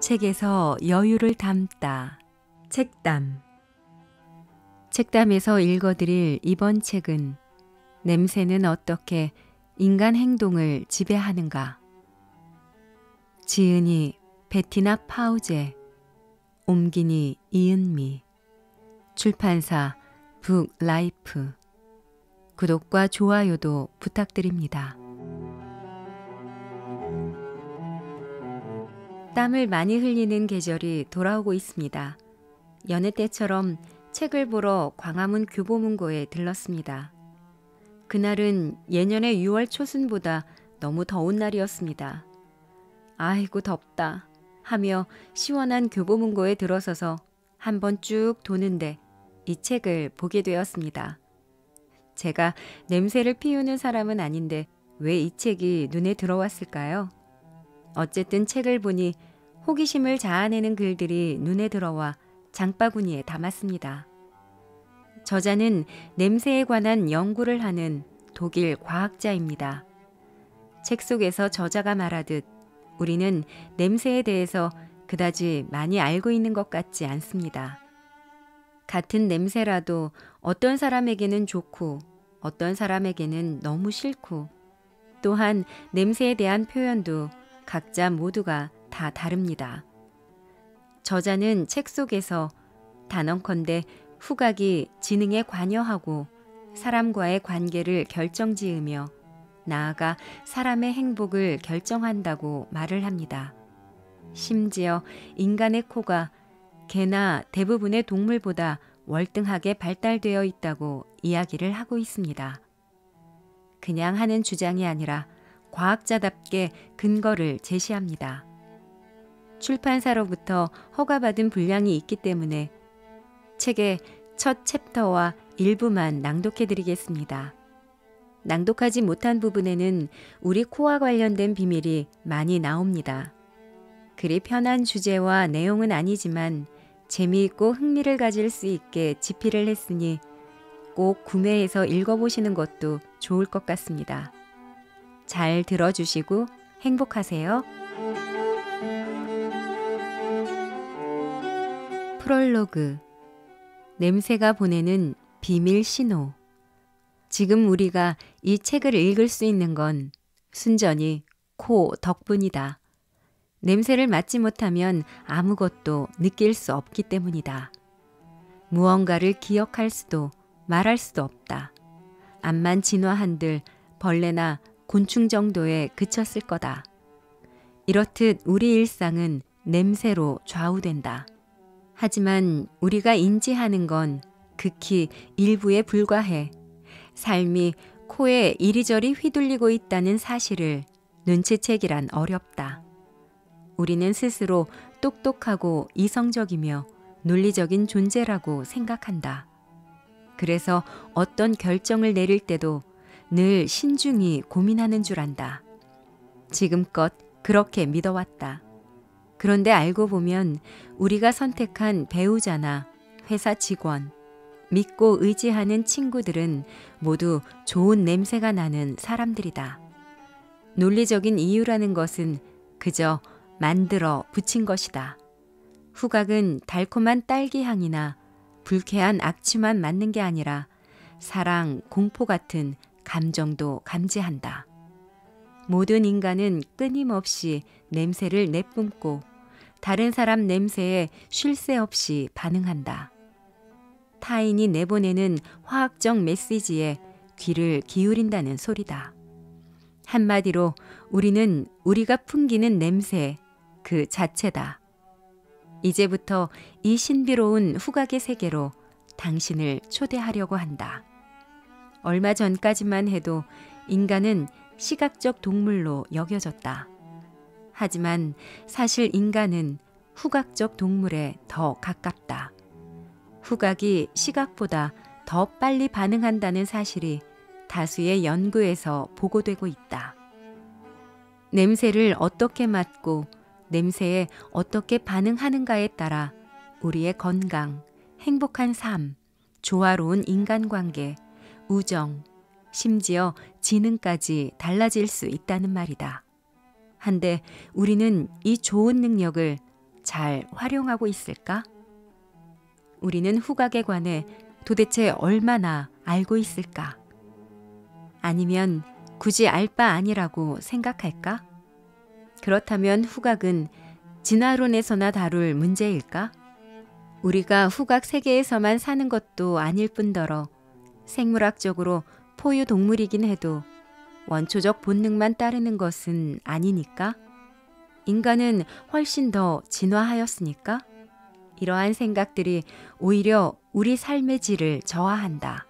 책에서 여유를 담다. 책담. 책담에서 읽어드릴 이번 책은 냄새는 어떻게 인간 행동을 지배하는가. 지은이 베티나 파우제, 옮기니 이은미, 출판사 북라이프. 구독과 좋아요도 부탁드립니다. 땀을 많이 흘리는 계절이 돌아오고 있습니다. 여느 때처럼 책을 보러 광화문 교보문고에 들렀습니다. 그날은 예년의 6월 초순보다 너무 더운 날이었습니다. 아이고 덥다 하며 시원한 교보문고에 들어서서 한번 쭉 도는데 이 책을 보게 되었습니다. 제가 냄새를 피우는 사람은 아닌데 왜 이 책이 눈에 들어왔을까요? 어쨌든 책을 보니 호기심을 자아내는 글들이 눈에 들어와 장바구니에 담았습니다. 저자는 냄새에 관한 연구를 하는 독일 과학자입니다. 책 속에서 저자가 말하듯 우리는 냄새에 대해서 그다지 많이 알고 있는 것 같지 않습니다. 같은 냄새라도 어떤 사람에게는 좋고 어떤 사람에게는 너무 싫고 또한 냄새에 대한 표현도 각자 모두가 다 다릅니다. 저자는 책 속에서 단언컨대 후각이 지능에 관여하고 사람과의 관계를 결정지으며 나아가 사람의 행복을 결정한다고 말을 합니다. 심지어 인간의 코가 개나 대부분의 동물보다 월등하게 발달되어 있다고 이야기를 하고 있습니다. 그냥 하는 주장이 아니라 과학자답게 근거를 제시합니다. 출판사로부터 허가받은 분량이 있기 때문에 책의 첫 챕터와 일부만 낭독해드리겠습니다. 낭독하지 못한 부분에는 우리 코와 관련된 비밀이 많이 나옵니다. 그리 편한 주제와 내용은 아니지만 재미있고 흥미를 가질 수 있게 집필을 했으니 꼭 구매해서 읽어보시는 것도 좋을 것 같습니다. 잘 들어주시고 행복하세요. 프롤로그. 냄새가 보내는 비밀 신호. 지금 우리가 이 책을 읽을 수 있는 건 순전히 코 덕분이다. 냄새를 맡지 못하면 아무것도 느낄 수 없기 때문이다. 무언가를 기억할 수도 말할 수도 없다. 암만 진화한들 벌레나 곤충 정도에 그쳤을 거다. 이렇듯 우리 일상은 냄새로 좌우된다. 하지만 우리가 인지하는 건 극히 일부에 불과해 삶이 코에 이리저리 휘둘리고 있다는 사실을 눈치채기란 어렵다. 우리는 스스로 똑똑하고 이성적이며 논리적인 존재라고 생각한다. 그래서 어떤 결정을 내릴 때도 늘 신중히 고민하는 줄 안다. 지금껏 그렇게 믿어왔다. 그런데 알고 보면 우리가 선택한 배우자나 회사 직원, 믿고 의지하는 친구들은 모두 좋은 냄새가 나는 사람들이다. 논리적인 이유라는 것은 그저 만들어 붙인 것이다. 후각은 달콤한 딸기 향이나 불쾌한 악취만 맡는 게 아니라 사랑, 공포 같은 감정도 감지한다. 모든 인간은 끊임없이 냄새를 내뿜고 다른 사람 냄새에 쉴 새 없이 반응한다. 타인이 내보내는 화학적 메시지에 귀를 기울인다는 소리다. 한마디로 우리는 우리가 풍기는 냄새 그 자체다. 이제부터 이 신비로운 후각의 세계로 당신을 초대하려고 한다. 얼마 전까지만 해도 인간은 시각적 동물로 여겨졌다. 하지만 사실 인간은 후각적 동물에 더 가깝다. 후각이 시각보다 더 빨리 반응한다는 사실이 다수의 연구에서 보고되고 있다. 냄새를 어떻게 맡고 냄새에 어떻게 반응하는가에 따라 우리의 건강, 행복한 삶, 조화로운 인간관계, 우정, 심지어 지능까지 달라질 수 있다는 말이다. 한데 우리는 이 좋은 능력을 잘 활용하고 있을까? 우리는 후각에 관해 도대체 얼마나 알고 있을까? 아니면 굳이 알 바 아니라고 생각할까? 그렇다면 후각은 진화론에서나 다룰 문제일까? 우리가 후각 세계에서만 사는 것도 아닐 뿐더러 생물학적으로 포유동물이긴 해도 원초적 본능만 따르는 것은 아니니까? 인간은 훨씬 더 진화하였으니까? 이러한 생각들이 오히려 우리 삶의 질을 저하한다.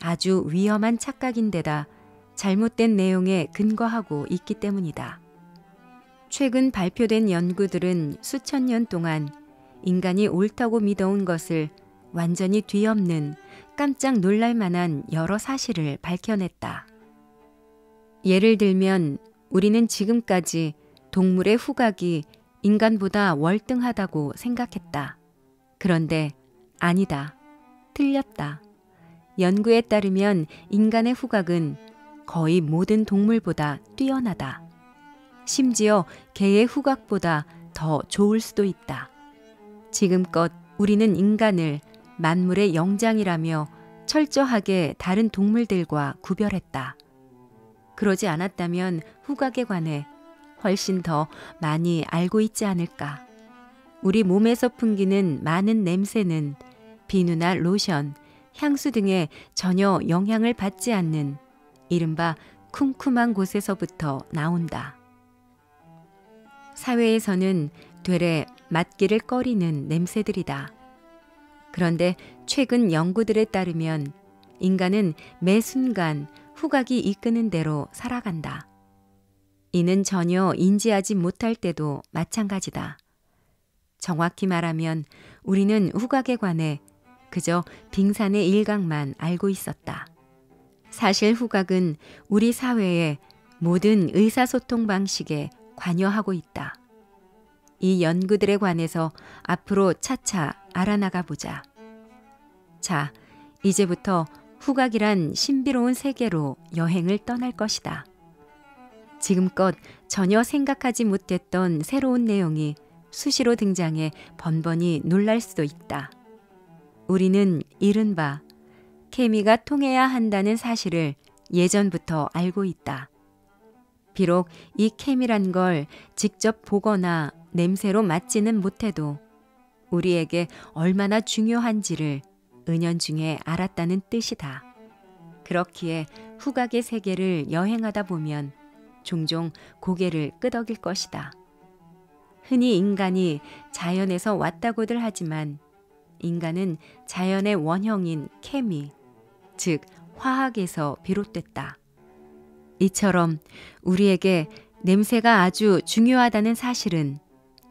아주 위험한 착각인데다 잘못된 내용에 근거하고 있기 때문이다. 최근 발표된 연구들은 수천 년 동안 인간이 옳다고 믿어온 것을 완전히 뒤엎는 깜짝 놀랄 만한 여러 사실을 밝혀냈다. 예를 들면 우리는 지금까지 동물의 후각이 인간보다 월등하다고 생각했다. 그런데 아니다. 틀렸다. 연구에 따르면 인간의 후각은 거의 모든 동물보다 뛰어나다. 심지어 개의 후각보다 더 좋을 수도 있다. 지금껏 우리는 인간을 만물의 영장이라며 철저하게 다른 동물들과 구별했다. 그러지 않았다면 후각에 관해 훨씬 더 많이 알고 있지 않을까. 우리 몸에서 풍기는 많은 냄새는 비누나 로션, 향수 등에 전혀 영향을 받지 않는 이른바 쿰쿰한 곳에서부터 나온다. 사회에서는 되레 맡기를 꺼리는 냄새들이다. 그런데 최근 연구들에 따르면 인간은 매 순간 후각이 이끄는 대로 살아간다. 이는 전혀 인지하지 못할 때도 마찬가지다. 정확히 말하면 우리는 후각에 관해 그저 빙산의 일각만 알고 있었다. 사실 후각은 우리 사회의 모든 의사소통 방식에 관여하고 있다. 이 연구들에 관해서 앞으로 차차 알아나가 보자. 자, 이제부터 후각이란 신비로운 세계로 여행을 떠날 것이다. 지금껏 전혀 생각하지 못했던 새로운 내용이 수시로 등장해 번번이 놀랄 수도 있다. 우리는 이른바 케미가 통해야 한다는 사실을 예전부터 알고 있다. 비록 이 케미란 걸 직접 보거나 냄새로 맡지는 못해도 우리에게 얼마나 중요한지를 은연중에 알았다는 뜻이다. 그렇기에 후각의 세계를 여행하다 보면 종종 고개를 끄덕일 것이다. 흔히 인간이 자연에서 왔다고들 하지만 인간은 자연의 원형인 케미, 즉 화학에서 비롯됐다. 이처럼 우리에게 냄새가 아주 중요하다는 사실은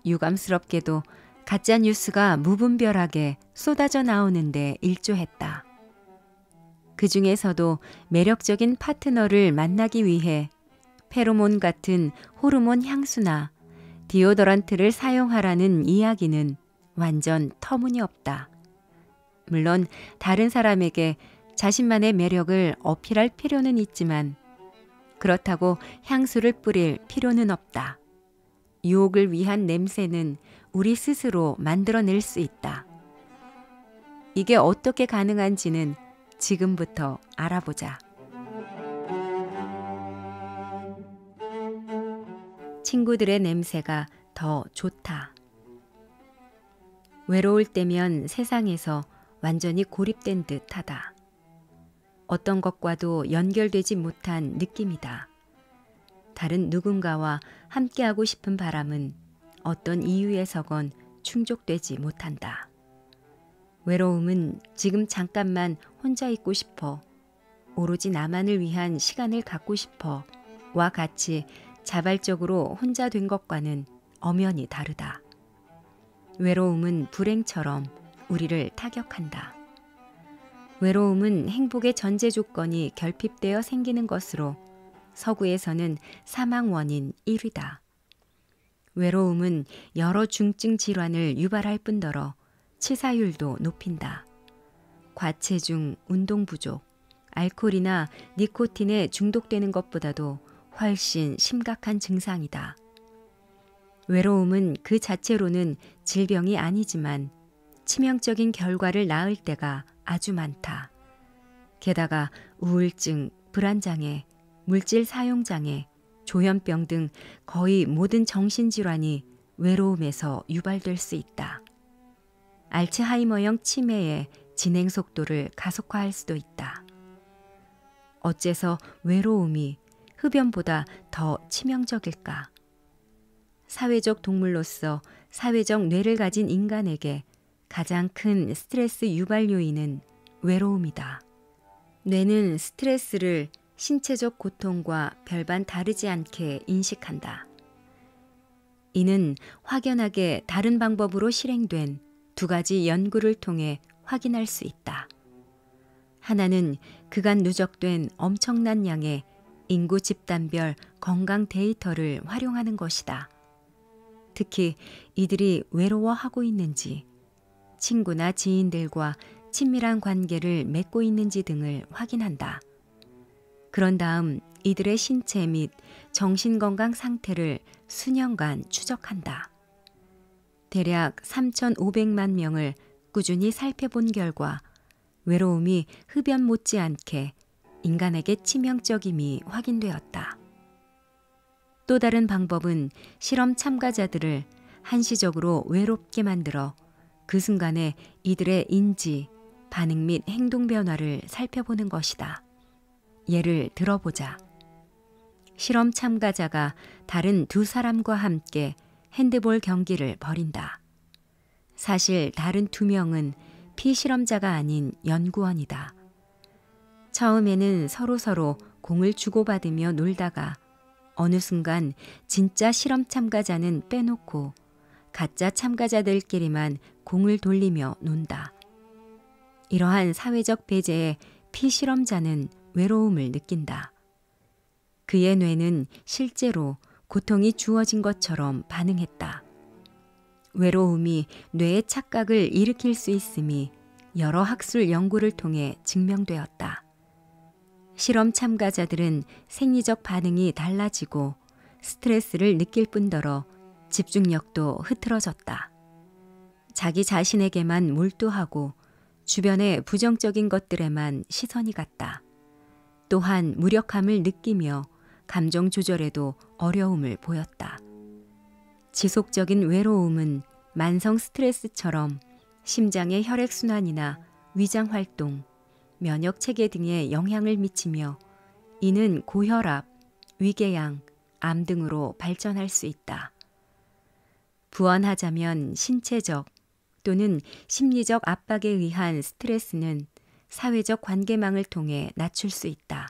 유감스럽게도 가짜 뉴스가 무분별하게 쏟아져 나오는데 일조했다. 그 중에서도 매력적인 파트너를 만나기 위해 페로몬 같은 호르몬 향수나 디오더런트를 사용하라는 이야기는 완전 터무니없다. 물론 다른 사람에게 자신만의 매력을 어필할 필요는 있지만 그렇다고 향수를 뿌릴 필요는 없다. 유혹을 위한 냄새는 우리 스스로 만들어낼 수 있다. 이게 어떻게 가능한지는 지금부터 알아보자. 친구들의 냄새가 더 좋다. 외로울 때면 세상에서 완전히 고립된 듯하다. 어떤 것과도 연결되지 못한 느낌이다. 다른 누군가와 함께하고 싶은 바람은 어떤 이유에서건 충족되지 못한다. 외로움은 지금 잠깐만 혼자 있고 싶어, 오로지 나만을 위한 시간을 갖고 싶어 와 같이 자발적으로 혼자 된 것과는 엄연히 다르다. 외로움은 불행처럼 우리를 타격한다. 외로움은 행복의 전제 조건이 결핍되어 생기는 것으로 서구에서는 사망 원인 1위다. 외로움은 여러 중증 질환을 유발할 뿐더러 치사율도 높인다. 과체중, 운동 부족, 알코올이나 니코틴에 중독되는 것보다도 훨씬 심각한 증상이다. 외로움은 그 자체로는 질병이 아니지만 치명적인 결과를 낳을 때가 아주 많다. 게다가 우울증, 불안장애, 물질 사용장애, 조현병 등 거의 모든 정신질환이 외로움에서 유발될 수 있다. 알츠하이머형 치매의 진행 속도를 가속화할 수도 있다. 어째서 외로움이 흡연보다 더 치명적일까? 사회적 동물로서 사회적 뇌를 가진 인간에게 가장 큰 스트레스 유발 요인은 외로움이다. 뇌는 스트레스를 신체적 고통과 별반 다르지 않게 인식한다. 이는 확연하게 다른 방법으로 실행된 두 가지 연구를 통해 확인할 수 있다. 하나는 그간 누적된 엄청난 양의 인구 집단별 건강 데이터를 활용하는 것이다. 특히 이들이 외로워하고 있는지, 친구나 지인들과 친밀한 관계를 맺고 있는지 등을 확인한다. 그런 다음 이들의 신체 및 정신건강 상태를 수년간 추적한다. 대략 3,500만 명을 꾸준히 살펴본 결과 외로움이 흡연 못지않게 인간에게 치명적임이 확인되었다. 또 다른 방법은 실험 참가자들을 한시적으로 외롭게 만들어 그 순간에 이들의 인지, 반응 및 행동 변화를 살펴보는 것이다. 예를 들어보자. 실험 참가자가 다른 두 사람과 함께 핸드볼 경기를 벌인다. 사실 다른 두 명은 피실험자가 아닌 연구원이다. 처음에는 서로 공을 주고받으며 놀다가 어느 순간 진짜 실험 참가자는 빼놓고 가짜 참가자들끼리만 공을 돌리며 논다. 이러한 사회적 배제에 피실험자는 외로움을 느낀다. 그의 뇌는 실제로 고통이 주어진 것처럼 반응했다. 외로움이 뇌의 착각을 일으킬 수 있음이 여러 학술 연구를 통해 증명되었다. 실험 참가자들은 생리적 반응이 달라지고 스트레스를 느낄 뿐더러 집중력도 흐트러졌다. 자기 자신에게만 몰두하고 주변의 부정적인 것들에만 시선이 갔다. 또한 무력함을 느끼며 감정 조절에도 어려움을 보였다. 지속적인 외로움은 만성 스트레스처럼 심장의 혈액순환이나 위장활동, 면역체계 등에 영향을 미치며 이는 고혈압, 위궤양, 암 등으로 발전할 수 있다. 부언하자면 신체적 또는 심리적 압박에 의한 스트레스는 사회적 관계망을 통해 낮출 수 있다.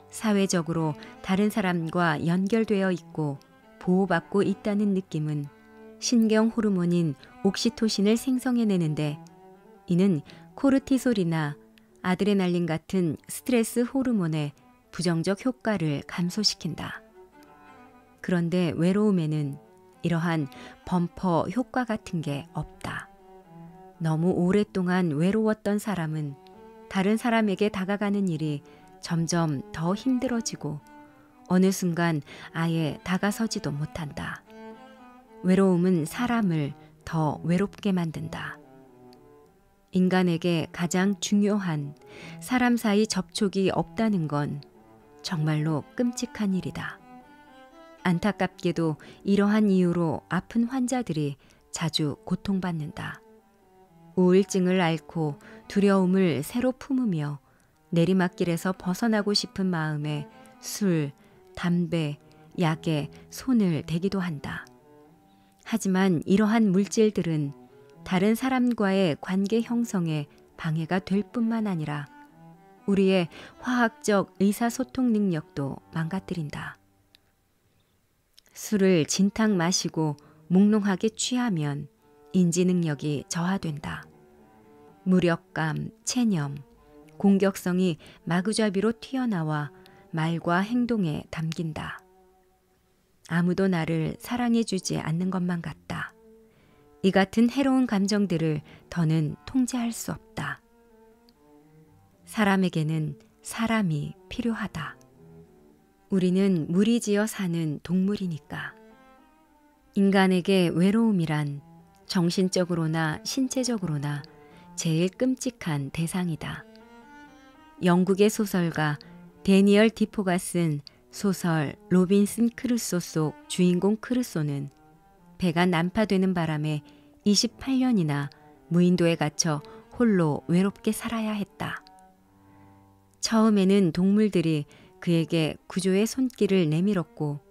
사회적으로 다른 사람과 연결되어 있고 보호받고 있다는 느낌은 신경 호르몬인 옥시토신을 생성해내는데 이는 코르티솔이나 아드레날린 같은 스트레스 호르몬의 부정적 효과를 감소시킨다. 그런데 외로움에는 이러한 범퍼 효과 같은 게 없다. 너무 오랫동안 외로웠던 사람은 다른 사람에게 다가가는 일이 점점 더 힘들어지고 어느 순간 아예 다가서지도 못한다. 외로움은 사람을 더 외롭게 만든다. 인간에게 가장 중요한 사람 사이 접촉이 없다는 건 정말로 끔찍한 일이다. 안타깝게도 이러한 이유로 아픈 환자들이 자주 고통받는다. 우울증을 앓고 두려움을 새로 품으며 내리막길에서 벗어나고 싶은 마음에 술, 담배, 약에 손을 대기도 한다. 하지만 이러한 물질들은 다른 사람과의 관계 형성에 방해가 될 뿐만 아니라 우리의 화학적 의사소통 능력도 망가뜨린다. 술을 진탕 마시고 몽롱하게 취하면 인지 능력이 저하된다. 무력감, 체념, 공격성이 마구잡이로 튀어나와 말과 행동에 담긴다. 아무도 나를 사랑해주지 않는 것만 같다. 이 같은 해로운 감정들을 더는 통제할 수 없다. 사람에게는 사람이 필요하다. 우리는 무리지어 사는 동물이니까. 인간에게 외로움이란 정신적으로나 신체적으로나 제일 끔찍한 대상이다. 영국의 소설가 데니얼 디포가 쓴 소설 로빈슨 크루소 속 주인공 크루소는 배가 난파되는 바람에 28년이나 무인도에 갇혀 홀로 외롭게 살아야 했다. 처음에는 동물들이 그에게 구조의 손길을 내밀었고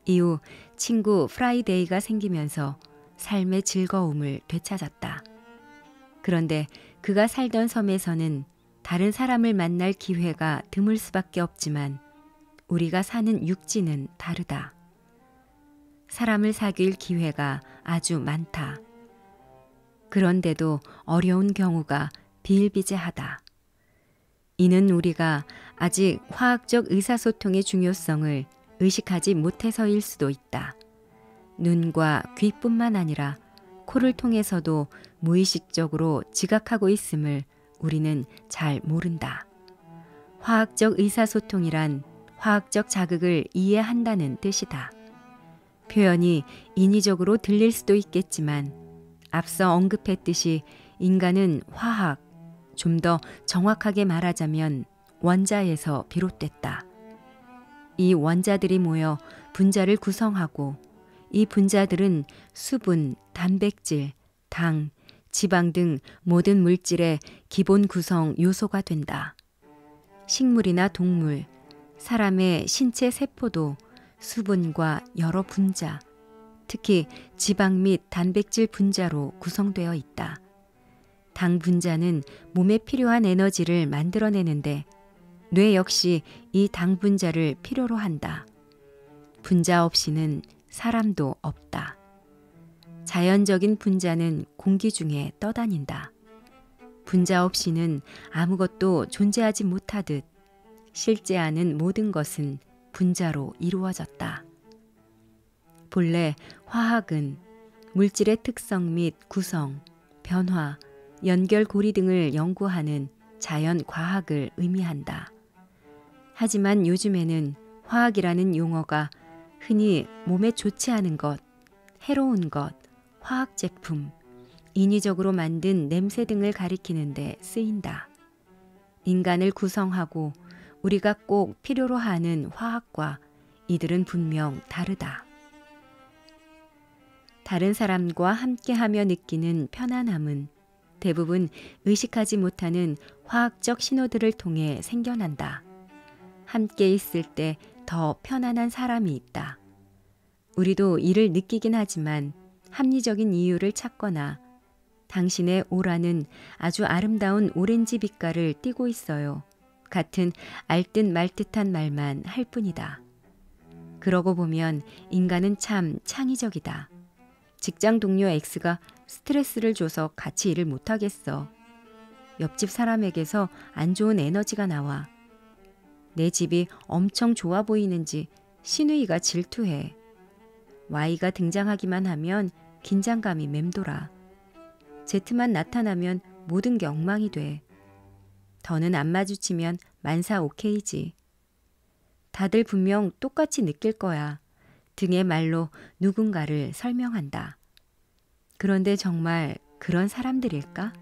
이후 친구 프라이데이가 생기면서 삶의 즐거움을 되찾았다. 그런데 그가 살던 섬에서는 다른 사람을 만날 기회가 드물 수밖에 없지만 우리가 사는 육지는 다르다. 사람을 사귈 기회가 아주 많다. 그런데도 어려운 경우가 비일비재하다. 이는 우리가 아직 화학적 의사소통의 중요성을 의식하지 못해서일 수도 있다. 눈과 귀뿐만 아니라 코를 통해서도 무의식적으로 지각하고 있음을 우리는 잘 모른다. 화학적 의사소통이란 화학적 자극을 이해한다는 뜻이다. 표현이 인위적으로 들릴 수도 있겠지만 앞서 언급했듯이 인간은 화학, 좀 더 정확하게 말하자면 원자에서 비롯됐다. 이 원자들이 모여 분자를 구성하고 이 분자들은 수분, 단백질, 당, 지방 등 모든 물질의 기본 구성 요소가 된다. 식물이나 동물, 사람의 신체 세포도 수분과 여러 분자, 특히 지방 및 단백질 분자로 구성되어 있다. 당 분자는 몸에 필요한 에너지를 만들어내는데 뇌 역시 이 당 분자를 필요로 한다. 분자 없이는 사람도 없다. 자연적인 분자는 공기 중에 떠다닌다. 분자 없이는 아무것도 존재하지 못하듯 실제하는 모든 것은 분자로 이루어졌다. 본래 화학은 물질의 특성 및 구성, 변화, 연결고리 등을 연구하는 자연 과학을 의미한다. 하지만 요즘에는 화학이라는 용어가 흔히 몸에 좋지 않은 것, 해로운 것, 화학제품, 인위적으로 만든 냄새 등을 가리키는데 쓰인다. 인간을 구성하고 우리가 꼭 필요로 하는 화학과 이들은 분명 다르다. 다른 사람과 함께하며 느끼는 편안함은 대부분 의식하지 못하는 화학적 신호들을 통해 생겨난다. 함께 있을 때 더 편안한 사람이 있다. 우리도 이를 느끼긴 하지만 합리적인 이유를 찾거나 당신의 오라는 아주 아름다운 오렌지 빛깔을 띠고 있어요. 같은 알듯 말듯한 말만 할 뿐이다. 그러고 보면 인간은 참 창의적이다. 직장 동료 X가 스트레스를 줘서 같이 일을 못하겠어. 옆집 사람에게서 안 좋은 에너지가 나와. 내 집이 엄청 좋아 보이는지 시누이가 질투해. Y가 등장하기만 하면 긴장감이 맴돌아. Z만 나타나면 모든 게 엉망이 돼. 더는 안 마주치면 만사 오케이지. 다들 분명 똑같이 느낄 거야. 등의 말로 누군가를 설명한다. 그런데 정말 그런 사람들일까?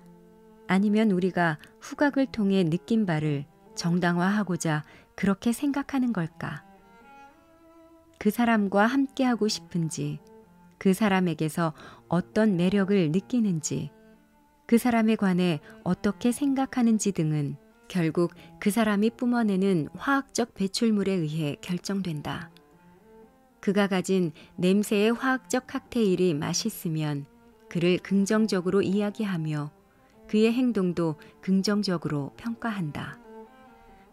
아니면 우리가 후각을 통해 느낀 바를 정당화하고자 그렇게 생각하는 걸까? 그 사람과 함께하고 싶은지, 그 사람에게서 어떤 매력을 느끼는지, 그 사람에 관해 어떻게 생각하는지 등은 결국 그 사람이 뿜어내는 화학적 배출물에 의해 결정된다. 그가 가진 냄새의 화학적 칵테일이 맛있으면 그를 긍정적으로 이야기하며 그의 행동도 긍정적으로 평가한다.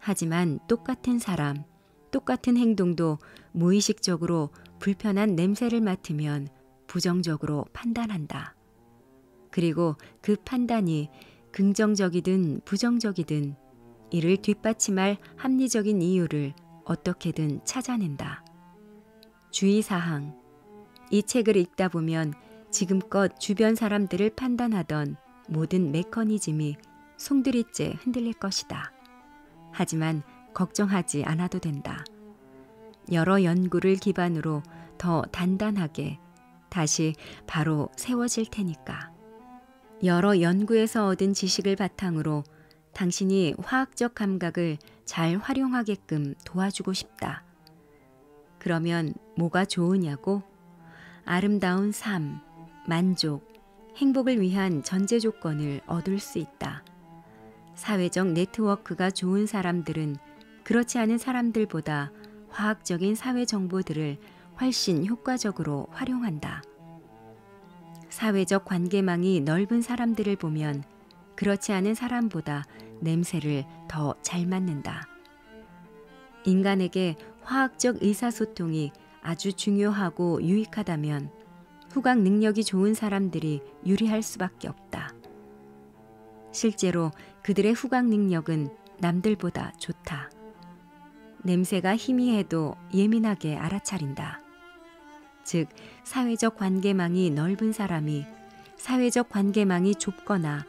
하지만 똑같은 사람, 똑같은 행동도 무의식적으로 불편한 냄새를 맡으면 부정적으로 판단한다. 그리고 그 판단이 긍정적이든 부정적이든 이를 뒷받침할 합리적인 이유를 어떻게든 찾아낸다. 주의사항. 이 책을 읽다 보면 지금껏 주변 사람들을 판단하던 모든 메커니즘이 송두리째 흔들릴 것이다. 하지만 걱정하지 않아도 된다. 여러 연구를 기반으로 더 단단하게 다시 바로 세워질 테니까. 여러 연구에서 얻은 지식을 바탕으로 당신이 화학적 감각을 잘 활용하게끔 도와주고 싶다. 그러면 뭐가 좋으냐고? 아름다운 삶, 만족, 행복을 위한 전제 조건을 얻을 수 있다. 사회적 네트워크가 좋은 사람들은 그렇지 않은 사람들보다 화학적인 사회 정보들을 훨씬 효과적으로 활용한다. 사회적 관계망이 넓은 사람들을 보면 그렇지 않은 사람보다 냄새를 더 잘 맡는다. 인간에게 화학적 의사소통이 아주 중요하고 유익하다면 후각 능력이 좋은 사람들이 유리할 수밖에 없다. 실제로 그들의 후각 능력은 남들보다 좋다. 냄새가 희미해도 예민하게 알아차린다. 즉, 사회적 관계망이 넓은 사람이 사회적 관계망이 좁거나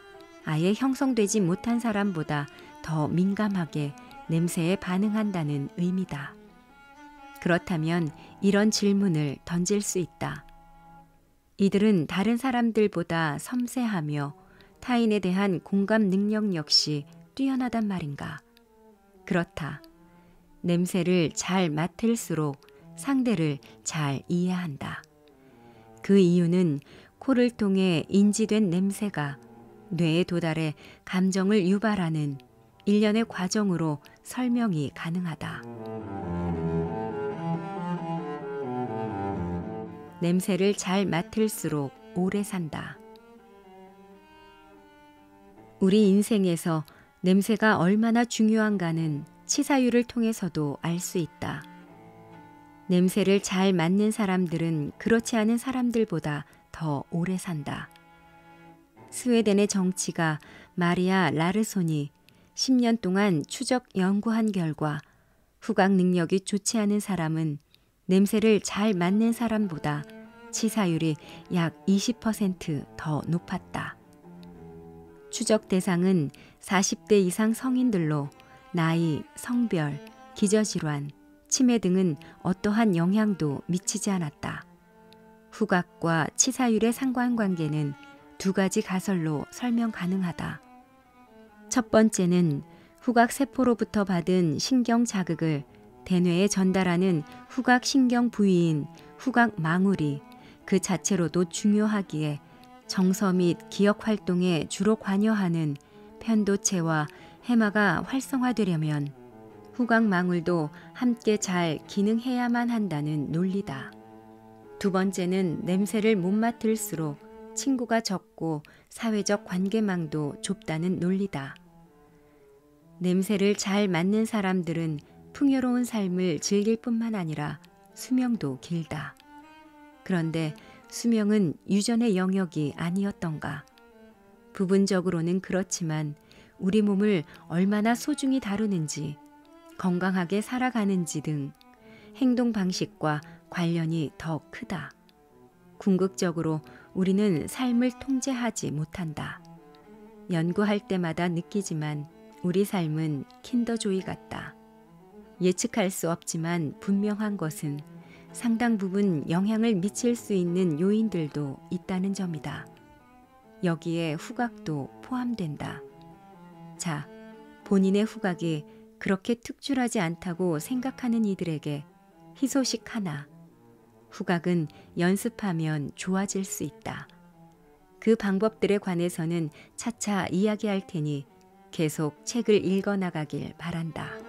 아예 형성되지 못한 사람보다 더 민감하게 냄새에 반응한다는 의미다. 그렇다면 이런 질문을 던질 수 있다. 이들은 다른 사람들보다 섬세하며 타인에 대한 공감 능력 역시 뛰어나단 말인가? 그렇다. 냄새를 잘 맡을수록 상대를 잘 이해한다. 그 이유는 코를 통해 인지된 냄새가 뇌에 도달해 감정을 유발하는 일련의 과정으로 설명이 가능하다. 냄새를 잘 맡을수록 오래 산다. 우리 인생에서 냄새가 얼마나 중요한가는 치사율을 통해서도 알 수 있다. 냄새를 잘 맡는 사람들은 그렇지 않은 사람들보다 더 오래 산다. 스웨덴의 정치가 마리아 라르손이 10년 동안 추적 연구한 결과 후각 능력이 좋지 않은 사람은 냄새를 잘 맡는 사람보다 치사율이 약 20% 높았다. 추적 대상은 40대 이상 성인들로 나이, 성별, 기저질환, 치매 등은 어떠한 영향도 미치지 않았다. 후각과 치사율의 상관관계는 두 가지 가설로 설명 가능하다. 첫 번째는 후각 세포로부터 받은 신경 자극을 대뇌에 전달하는 후각 신경 부위인 후각 망울이 그 자체로도 중요하기에 정서 및 기억 활동에 주로 관여하는 편도체와 해마가 활성화되려면 후각 망울도 함께 잘 기능해야만 한다는 논리다. 두 번째는 냄새를 못 맡을수록 친구가 적고 사회적 관계망도 좁다는 논리다. 냄새를 잘 맡는 사람들은 풍요로운 삶을 즐길 뿐만 아니라 수명도 길다. 그런데 수명은 유전의 영역이 아니었던가? 부분적으로는 그렇지만 우리 몸을 얼마나 소중히 다루는지, 건강하게 살아가는지 등 행동 방식과 관련이 더 크다. 궁극적으로 우리는 삶을 통제하지 못한다. 연구할 때마다 느끼지만 우리 삶은 킨더조이 같다. 예측할 수 없지만 분명한 것은 상당 부분 영향을 미칠 수 있는 요인들도 있다는 점이다. 여기에 후각도 포함된다. 자, 본인의 후각이 그렇게 특출하지 않다고 생각하는 이들에게 희소식 하나. 후각은 연습하면 좋아질 수 있다. 그 방법들에 관해서는 차차 이야기할 테니 계속 책을 읽어나가길 바란다.